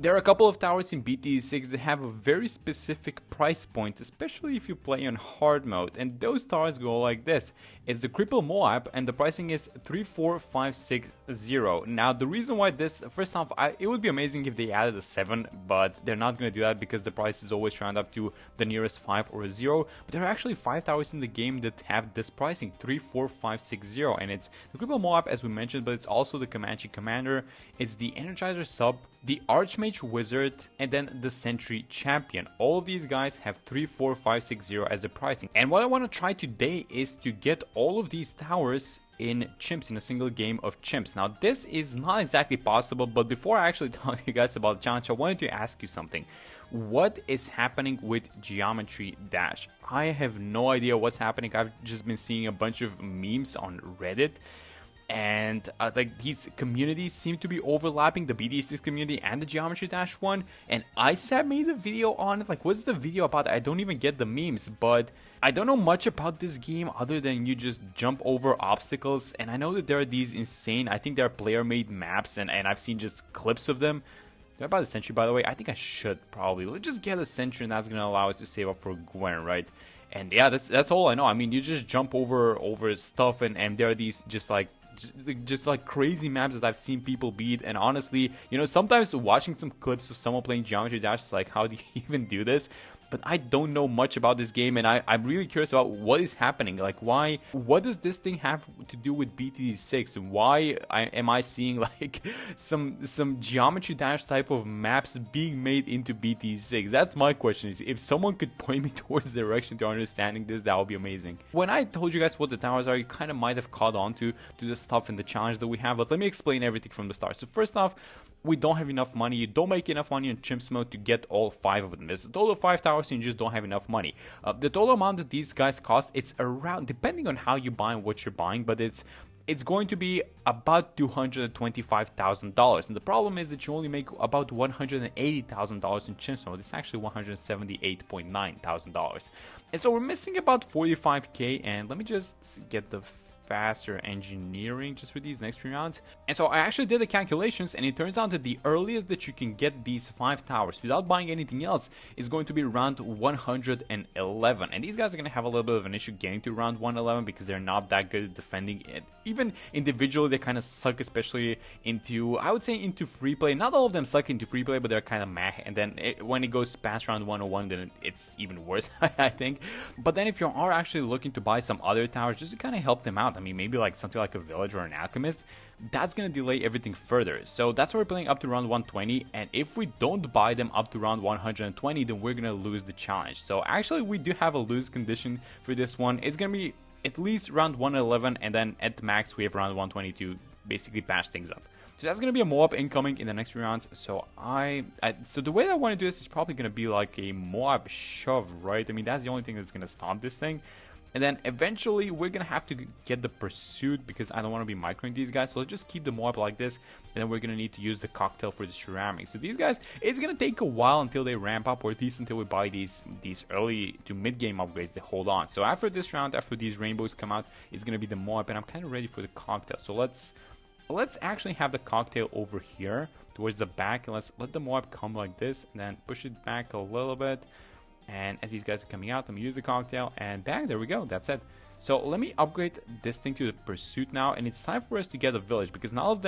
There are a couple of towers in BT6 that have a very specific price point, especially if you play on hard mode, and those towers go like this. It's the Cripple Moab, and the pricing is 34560. Now, the reason why this, first off, it would be amazing if they added a 7, but they're not going to do that because the price is always round up to the nearest 5 or a 0. But there are actually 5 towers in the game that have this pricing, 34560, and it's the Cripple Moab, as we mentioned, but it's also the Comanche Commander, it's the Energizer Sub, the Archmage Wizard, and then the Sentry Champion. All of these guys have 34560 as a pricing. And what I want to try today is to get all of these towers in chimps, in a single game of chimps. Now, this is not exactly possible, but before I actually tell you guys about the challenge, I wanted to ask you something. What is happening with Geometry Dash? I have no idea what's happening. I've just been seeing a bunch of memes on Reddit, and like these communities seem to be overlapping, the BD6 community and the Geometry Dash one. And ISAB made a video on it. Like, what's the video about? I don't even get the memes, but I don't know much about this game other than you just jump over obstacles. And I know that there are these insane, I think there are player made maps, and I've seen just clips of them. Do I buy the Sentry, by the way? I think I should probably. Let's just get a Sentry, and that's gonna allow us to save up for Gwen, right? And yeah, that's all I know. I mean, you just jump over stuff, and there are these just like crazy maps that I've seen people beat. And honestly, you know, sometimes watching some clips of someone playing Geometry Dash is like, how do you even do this? But I don't know much about this game, and I'm really curious about what is happening. Like, what does this thing have to do with BT6? Why am I seeing like some Geometry Dash type of maps being made into BT6? That's my question. If someone could point me towards the direction to understanding this, that would be amazing. When I told you guys what the towers are, you kind of might have caught on to the stuff in the challenge that we have, but let me explain everything from the start. So first off, we don't have enough money. You don't make enough money in Chimps mode to get all 5 of them. There's a total of 5 towers, and you just don't have enough money. The total amount that these guys cost, it's around, depending on how you buy and what you're buying, but it's going to be about $225,000. And the problem is that you only make about $180,000 in Chimps mode. It's actually $178,900. And so we're missing about 45k, and let me just get the faster engineering just for these next 3 rounds. And so I actually did the calculations, and it turns out that the earliest that you can get these 5 towers without buying anything else is going to be round 111. And these guys are going to have a little bit of an issue getting to round 111 because they're not that good at defending it. Even individually, they kind of suck, especially into, I would say, into free play. Not all of them suck into free play, but they're kind of meh. And then when it goes past round 101, then it's even worse, I think. But then if you are actually looking to buy some other towers just to kind of help them out, I mean, maybe like something like a Village or an Alchemist, that's going to delay everything further. So that's why we're playing up to round 120, and if we don't buy them up to round 120, then we're going to lose the challenge. So actually, we do have a lose condition for this one. It's going to be at least round 111, and then at the max, we have round 120 to basically patch things up. So that's going to be a Moab incoming in the next 3 rounds. So so the way I want to do this is probably going to be like a Moab shove, right? I mean, that's the only thing that's going to stop this thing. And then eventually we're going to have to get the Pursuit because I don't want to be microing these guys. So let's just keep the Moab like this. And then we're going to need to use the Cocktail for the ceramics. So these guys, it's going to take a while until they ramp up, or at least until we buy these early to mid-game upgrades that hold on. So after this round, after these rainbows come out, it's going to be the Moab. And I'm kind of ready for the Cocktail. So let's actually have the Cocktail over here towards the back. And let's let the Moab come like this. And then push it back a little bit. And as these guys are coming out, let me use the Cocktail, and bang, there we go, that's it. So let me upgrade this thing to the Pursuit now, and it's time for us to get a Village, because not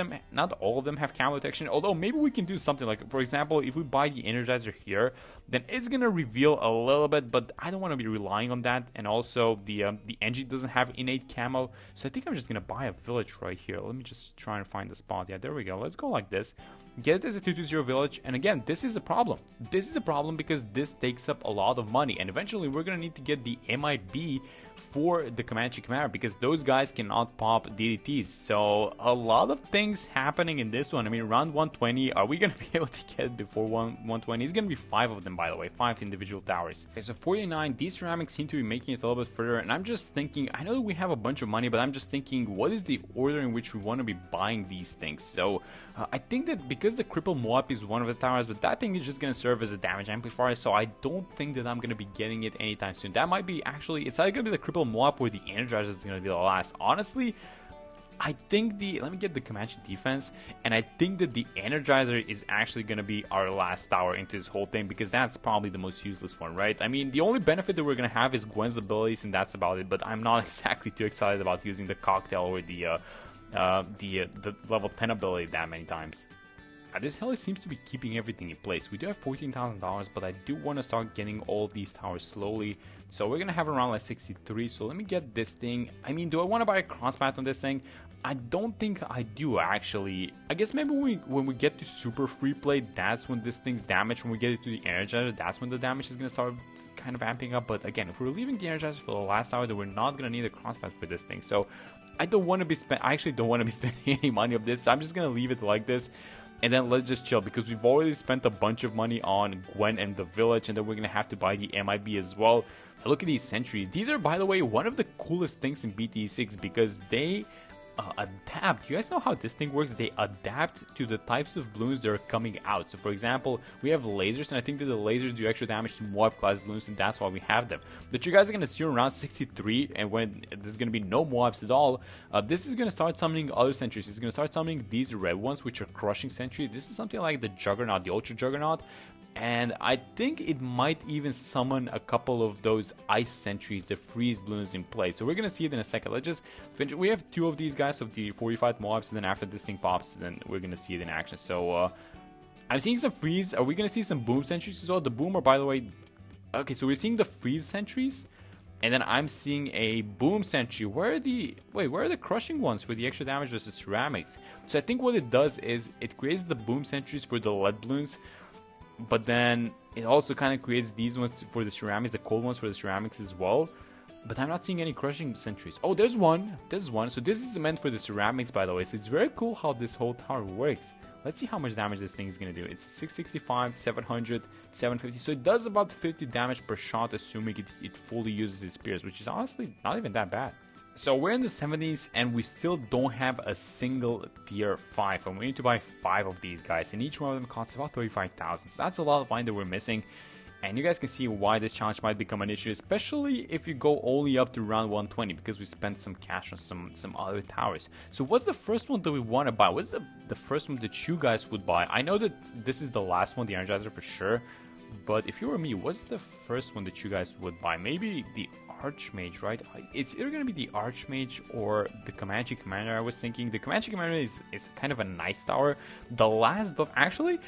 all of them have camo detection, although maybe we can do something like, for example, if we buy the Energizer here, then it's gonna reveal a little bit, but I don't want to be relying on that. And also the engine doesn't have innate camo, so I think I'm just gonna buy a Village right here. Let me just try and find the spot. Yeah, there we go. Let's go like this. Get it as a 220 Village, and again, this is a problem. This is a problem because this takes up a lot of money, and eventually we're gonna need to get the MIB for the Comanche Commander because those guys cannot pop DDTs. So a lot of things happening in this one. I mean, round 120, are we going to be able to get it before 120? It's going to be 5 of them, by the way, 5 individual towers. Okay, so 49, these ceramics seem to be making it a little bit further, and I'm just thinking, I know that we have a bunch of money, but I'm just thinking, what is the order in which we want to be buying these things? So I think that because the Cripple Moab is one of the towers, but that thing is just going to serve as a damage amplifier, so I don't think that I'm going to be getting it anytime soon. That might be actually, it's either going to be the Cripple Moab or the Energizer is going to be the last. Honestly, I think let me get the Comanche defense, and I think that the Energizer is actually going to be our last tower into this whole thing, because that's probably the most useless one, right? I mean, the only benefit that we're going to have is Gwen's abilities, and that's about it, but I'm not exactly too excited about using the cocktail or the level 10 ability that many times. This heli seems to be keeping everything in place. We do have $14,000, but I do want to start getting all of these towers slowly. So we're going to have around like 63. So let me get this thing. I mean, do I want to buy a crossbat on this thing? I don't think I do, actually. I guess maybe when we get to super free play, that's when this thing's damage. When we get it to the Energizer, that's when the damage is going to start kind of amping up. But again, if we're leaving the Energizer for the last hour, then we're not going to need a crossbat for this thing. So I actually don't want to be spending any money of this. So I'm just going to leave it like this. And then let's just chill, because we've already spent a bunch of money on Gwen and the village, and then we're going to have to buy the MIB as well. Look at these sentries. These are, by the way, one of the coolest things in BT6, because they adapt. You guys know how this thing works? They adapt to the types of balloons that are coming out. So for example, we have lasers, and I think that the lasers do extra damage to Moab class balloons, and that's why we have them. But you guys are going to see around 63, and when there's going to be no Moabs at all, this is going to start summoning other sentries. It's going to start summoning these red ones, which are crushing sentries. This is something like the Juggernaut, the Ultra Juggernaut. And I think it might even summon a couple of those ice sentries that freeze balloons in place. So we're going to see it in a second. Let's just finish. We have two of these guys of the 45 Moabs, and then after this thing pops, then we're going to see it in action. So I'm seeing some freeze. Are we going to see some boom sentries as well? The boomer, by the way. Okay, so we're seeing the freeze sentries. And then I'm seeing a boom sentry. Where are the crushing ones for the extra damage versus ceramics? So I think what it does is it creates the boom sentries for the lead balloons. But then it also kind of creates these ones for the ceramics, the cold ones for the ceramics as well. But I'm not seeing any crushing sentries. Oh, there's one. There's one. So this is meant for the ceramics, by the way. So it's very cool how this whole tower works. Let's see how much damage this thing is going to do. It's 665, 700, 750. So it does about 50 damage per shot, assuming it fully uses its spears, which is honestly not even that bad. So we're in the 70s, and we still don't have a single tier 5, and we need to buy 5 of these guys, and each one of them costs about 35,000. So that's a lot of money that we're missing, and you guys can see why this challenge might become an issue, especially if you go only up to round 120, because we spent some cash on some other towers. So what's the first one that we want to buy? What's the first one that you guys would buy? I know that this is the last one, the Energizer for sure, but if you were me, what's the first one that you guys would buy? Maybe the Archmage, right? It's either going to be the Archmage or the Comanche Commander. I was thinking the Comanche Commander is kind of a nice tower. The last buff, actually,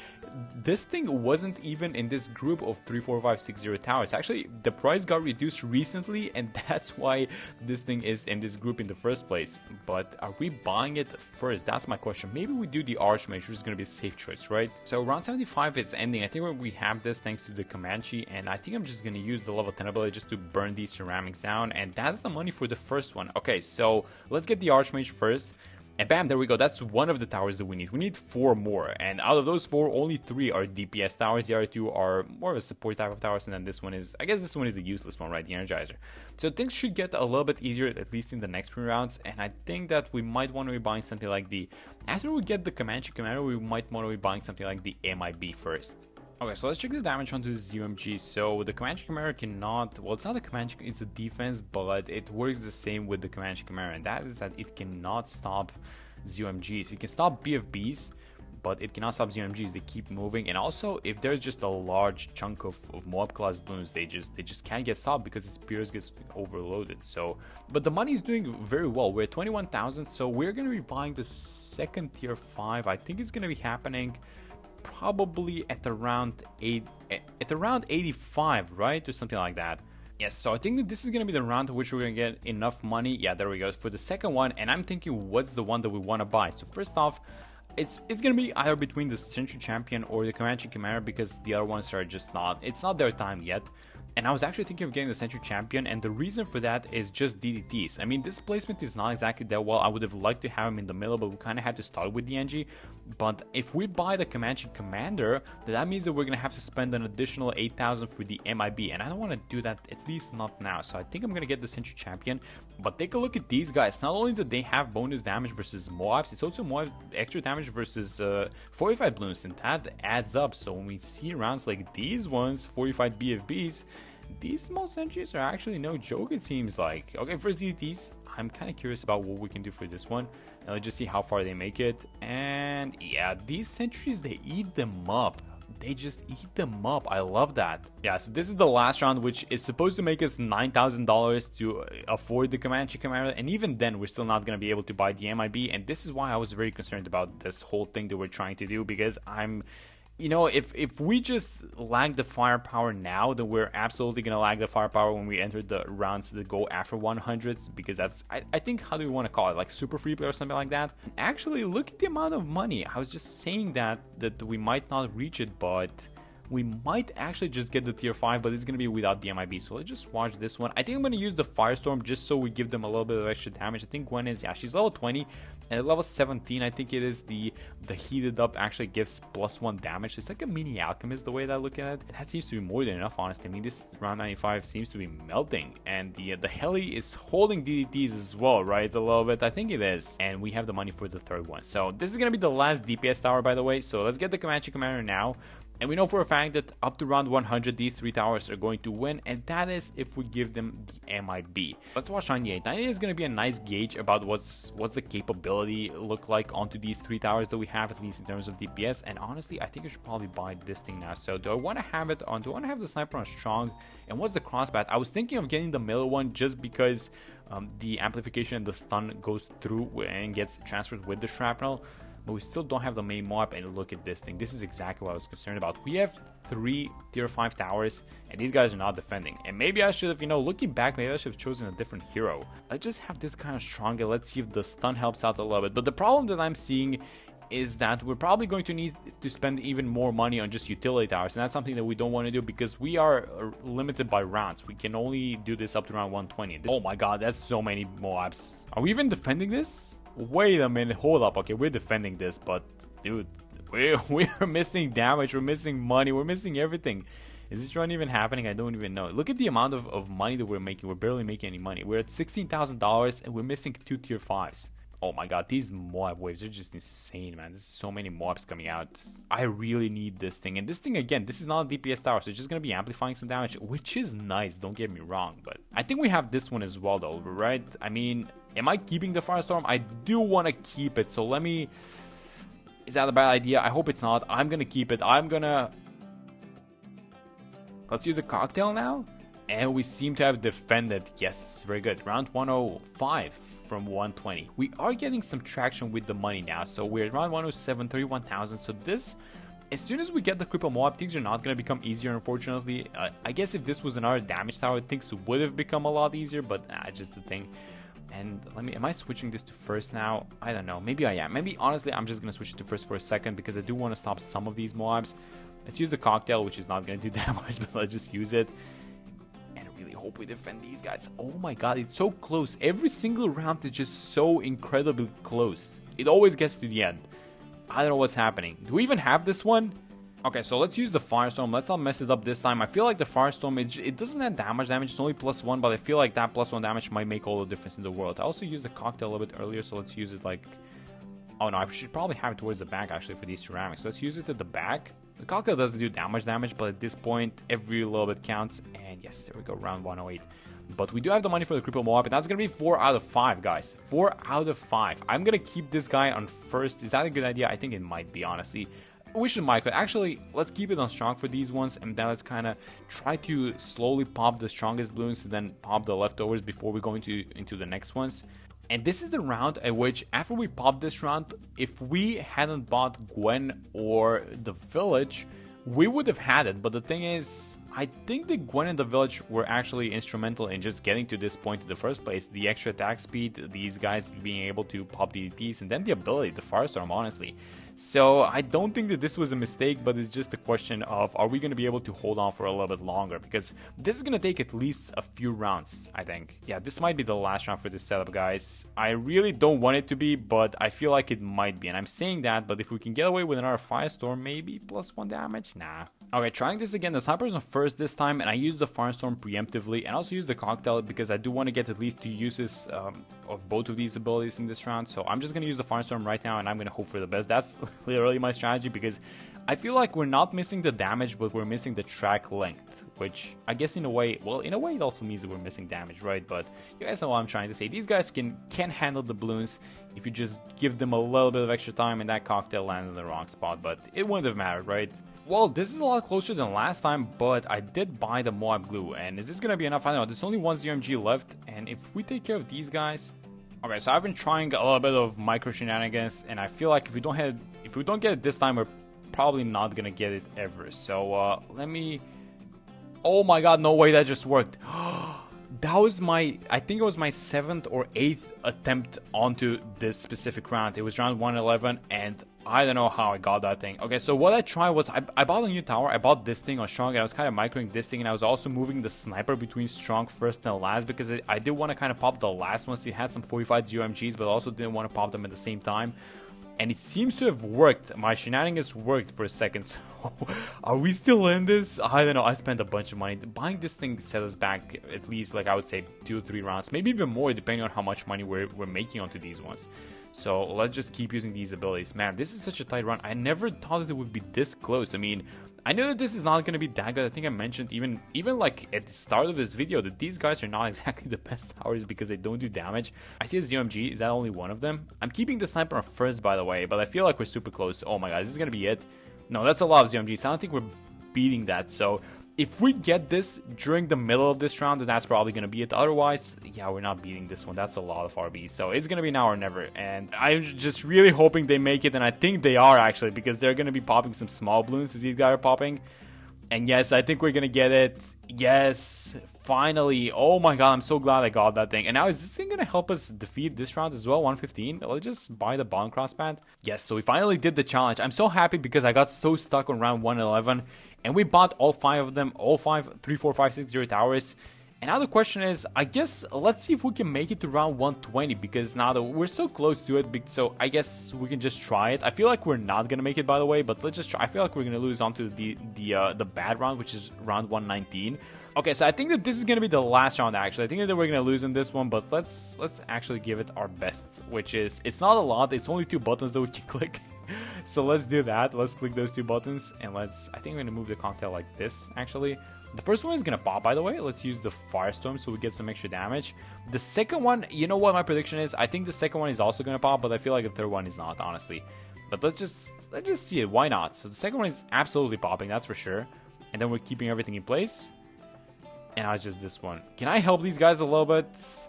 this thing wasn't even in this group of 3, 4, 5, 6, 0 towers. Actually, the price got reduced recently, and that's why this thing is in this group in the first place. But are we buying it first? That's my question. Maybe we do the Archmage, which is going to be a safe choice, right? So round 75 is ending. I think we have this thanks to the Comanche, and I think I'm just going to use the level 10 ability just to burn these ceramics down, and that's the money for the first one. Okay, so let's get the Archmage first, and bam, there we go. That's one of the towers that we need. We need 4 more, and out of those 4, only 3 are DPS towers. The other 2 are more of a support type of towers, and then this one is, I guess this one is the useless one, right? The Energizer. So things should get a little bit easier, at least in the next few rounds, and I think that we might want to be buying something like after we get the Comanche Commander, we might want to be buying something like the MIB first. Okay, so let's check the damage onto the ZUMG. So the Comanche Commander cannot, well, it's not a Comanche, it's a defense, but it works the same with the Comanche Commander, and that is that it cannot stop ZUMGs. It can stop BFBs, but it cannot stop ZUMGs. They keep moving, and also if there's just a large chunk of Moab class balloons, they just can't get stopped because its spears gets overloaded. So, but the money is doing very well. We're at 21,000, so we're going to be buying the second tier 5. I think it's going to be happening probably at around 85, right, or something like that. Yes, so I think that this is going to be the round to which we're going to get enough money. Yeah, there we go, for the second one, and I'm thinking what's the one that we want to buy. So first off, it's going to be either between the Century Champion or the Comanche Commander, because the other ones are just it's not their time yet. And I was actually thinking of getting the Century Champion, and the reason for that is just DDTs. I mean, this placement is not exactly that well. I would have liked to have him in the middle, but we kind of had to start with the NG. But if we buy the Comanche Commander, then that means that we're going to have to spend an additional 8,000 for the MIB, and I don't want to do that, at least not now. So I think I'm going to get the Century Champion. But take a look at these guys. Not only do they have bonus damage versus Moabs, it's also Moabs extra damage versus 45 balloons, and that adds up. So when we see rounds like these ones, 45 BFBs, these small sentries are actually no joke, it seems like. Okay, first DDTs. I'm kind of curious about what we can do for this one. And let's just see how far they make it. And yeah, these sentries, they eat them up. They just eat them up. I love that. Yeah, so this is the last round, which is supposed to make us $9,000 to afford the Comanche Camaro. And even then, we're still not going to be able to buy the MIB. And this is why I was very concerned about this whole thing that we're trying to do, because you know, if we just lag the firepower now, then we're absolutely going to lag the firepower when we enter the rounds that go after 100s, because that's, I think, how do we want to call it, like super free play or something like that. Actually, look at the amount of money. I was just saying that we might not reach it, but we might actually just get the tier 5, but it's going to be without the MIB. So let's just watch this one. I think I'm going to use the Firestorm just so we give them a little bit of extra damage. I think Gwen is, yeah, she's level 20. And at level 17, I think it is the heated up actually gives +1 damage. It's like a mini alchemist the way that I look at it. And that seems to be more than enough, honestly. I mean, this round 95 seems to be melting. And the heli is holding DDTs as well, right? A little bit. I think it is. And we have the money for the third one. So this is going to be the last DPS tower, by the way. So let's get the Comanche Commander now. And we know for a fact that up to round 100, these 3 towers are going to win, and that is if we give them the MIB. Let's watch 98. 98 is going to be a nice gauge about what's the capability look like onto these 3 towers that we have, at least in terms of DPS. And honestly, I think I should probably buy this thing now. So do I want to have it on? Do I want to have the sniper on strong? And what's the crossbat? I was thinking of getting the melee one just because the amplification and the stun goes through and gets transferred with the shrapnel. But we still don't have the main mob, and look at this thing. This is exactly what I was concerned about. We have 3 tier 5 towers, and these guys are not defending. And maybe I should have, you know, looking back, maybe I should have chosen a different hero. Let's just have this kind of stronger. Let's see if the stun helps out a little bit. But the problem that I'm seeing is that we're probably going to need to spend even more money on just utility towers, and that's something that we don't want to do because we are limited by rounds. We can only do this up to round 120. Oh my god, that's so many mobs. Are we even defending this? Wait a minute, hold up. Okay, we're defending this, but dude, we're missing damage, we're missing money, we're missing everything. Is this run even happening? I don't even know. Look at the amount of money that we're making. We're barely making any money. We're at $16,000 and we're missing 2 tier 5s. Oh my god, these mob waves are just insane, man. There's so many mobs coming out. I really need this thing. And this thing, again, this is not a DPS tower, so it's just going to be amplifying some damage, which is nice, don't get me wrong. But I think we have this one as well, though, right? I mean, am I keeping the Firestorm? I do want to keep it, so let me... Is that a bad idea? I hope it's not. I'm going to keep it. I'm going to... Let's use a cocktail now. And we seem to have defended. Yes, very good. Round 105 from 120. We are getting some traction with the money now. So we're at round 107, 31,000. So this, as soon as we get the cripple mob, things are not going to become easier, unfortunately. I guess if this was another damage tower, things would have become a lot easier. But just the thing. And am I switching this to first now? I don't know. Maybe I am. Maybe, honestly, I'm just going to switch it to first for a second because I do want to stop some of these mobs. Let's use the cocktail, which is not going to do that much, but let's just use it. Hope we defend these guys. Oh my god, it's so close. Every single round is just so incredibly close. It always gets to the end. I don't know what's happening. Do we even have this one? Okay, so let's use the Firestorm. Let's not mess it up this time. I feel like the Firestorm, it doesn't have damage. It's only +1, but I feel like that +1 damage might make all the difference in the world. I also used the cocktail a little bit earlier, so let's use it like... Oh no, I should probably have it towards the back actually for these ceramics. So let's use it at the back. The cocktail doesn't do damage, but at this point, every little bit counts. And yes, there we go, round 108. But we do have the money for the cripple mob, and that's going to be 4 out of 5, guys. 4 out of 5. I'm going to keep this guy on first. Is that a good idea? I think it might be, honestly. We should micro. Actually, let's keep it on strong for these ones, and then let's kind of try to slowly pop the strongest balloons and then pop the leftovers before we go into the next ones. And this is the round at which, after we pop this round, if we hadn't bought Gwen or the village, we would have had it. But the thing is, I think the Gwen and the village were actually instrumental in just getting to this point in the first place. The extra attack speed, these guys being able to pop DDTs, and then the ability, the Firestorm, honestly. So I don't think that this was a mistake, but it's just a question of, are we going to be able to hold on for a little bit longer? Because this is going to take at least a few rounds, I think. Yeah, this might be the last round for this setup, guys. I really don't want it to be, but I feel like it might be. And I'm saying that, but if we can get away with another Firestorm, maybe +1 damage? Nah. Okay, trying this again. The sniper's on first this time, and I used the Firestorm preemptively, and also used the cocktail because I do want to get at least 2 uses of both of these abilities in this round. So I'm just going to use the Firestorm right now, and I'm going to hope for the best. That's literally my strategy because I feel like we're not missing the damage, but we're missing the track length, which I guess in a way, well, in a way it also means that we're missing damage, right? But you guys know what I'm trying to say. These guys can handle the balloons if you just give them a little bit of extra time, and that cocktail landed in the wrong spot, but it wouldn't have mattered, right? Well, this is a lot closer than last time, but I did buy the Moab glue, and is this gonna be enough? I don't know. There's only one ZMG left, and if we take care of these guys... Okay, so I've been trying a little bit of micro shenanigans, and I feel like if we don't get it this time, we're probably not gonna get it ever. So let me... Oh my god, no way that just worked. That was I think it was my 7th or 8th attempt onto this specific round. It was round 111, and I don't know how I got that thing. Okay, so what I tried was I bought a new tower. I bought this thing on strong, and I was kind of microing this thing, and I was also moving the sniper between strong first and last, because I did want to kind of pop the last one. So it had some 45 UMGs, but also didn't want to pop them at the same time. And it seems to have worked. My shenanigans worked for a second. So are we still in this? I don't know. I spent a bunch of money. Buying this thing set us back at least, like I would say, 2 or 3 rounds. Maybe even more, depending on how much money we're making onto these ones. So let's just keep using these abilities. Man, this is such a tight run. I never thought that it would be this close. I mean, I know that this is not going to be that good. I think I mentioned even like at the start of this video that these guys are not exactly the best towers because they don't do damage. I see a ZMG. Is that only one of them? I'm keeping the sniper on first, by the way, but I feel like we're super close. Oh my god, this is going to be it. No, that's a lot of ZMGs. I don't think we're beating that. So if we get this during the middle of this round, then that's probably going to be it. Otherwise, yeah, we're not beating this one. That's a lot of RBs. So it's going to be now or never. And I'm just really hoping they make it. And I think they are, actually, because they're going to be popping some small balloons as these guys are popping. And yes, I think we're going to get it. Yes, finally. Oh my god, I'm so glad I got that thing. And now is this thing going to help us defeat this round as well? 115? Let's just buy the Bond Crossband. Yes, so we finally did the challenge. I'm so happy because I got so stuck on round 111. And we bought all 5 of them, all 5, 3, 4, 5, 6, 0 towers. And now the question is, I guess, let's see if we can make it to round 120, because now that we're so close to it, so I guess we can just try it. I feel like we're not gonna make it, by the way, but let's just try. I feel like we're gonna lose onto the bad round, which is round 119. Okay, so I think that this is gonna be the last round, actually. I think that we're gonna lose in this one, but let's actually give it our best, which is, it's not a lot, it's only 2 buttons that we can click. So let's do that. Let's click those 2 buttons, and I think we're gonna move the cocktail like this, actually. The first one is gonna pop, by the way. Let's use the Firestorm so we get some extra damage. The second one, you know what my prediction is? I think the second one is also gonna pop, but I feel like the third one is not, honestly. But let's just see it. Why not? So the second one is absolutely popping, that's for sure. And then we're keeping everything in place. And now just this one. Can I help these guys a little bit?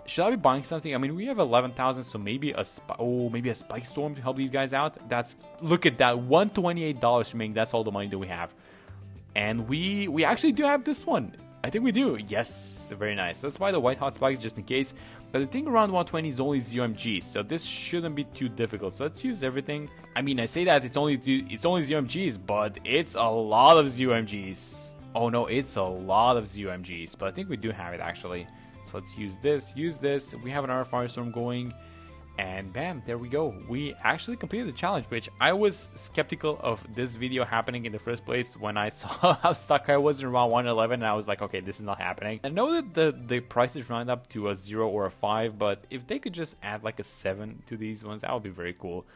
Should I be buying something? I mean, we have 11,000, so maybe maybe a Spike Storm to help these guys out. Look at that, $128 remaining. That's all the money that we have. And we actually do have this one. I think we do. Yes, very nice. Let's buy the White Hot Spikes just in case. But the thing around 120 is only ZMGs, so this shouldn't be too difficult. So let's use everything. I mean, I say that it's only ZMGs, but it's a lot of ZMGs. Oh no, it's a lot of ZMGs, but I think we do have it, actually. So let's use this, we have another Firestorm going, and bam, there we go. We actually completed the challenge, which I was skeptical of this video happening in the first place when I saw how stuck I was in round 111, and I was like, okay, this is not happening. I know that the prices round up to a 0 or a 5, but if they could just add like a 7 to these ones, that would be very cool.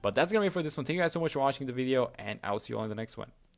But that's gonna be it for this one. Thank you guys so much for watching the video, and I will see you all in the next one.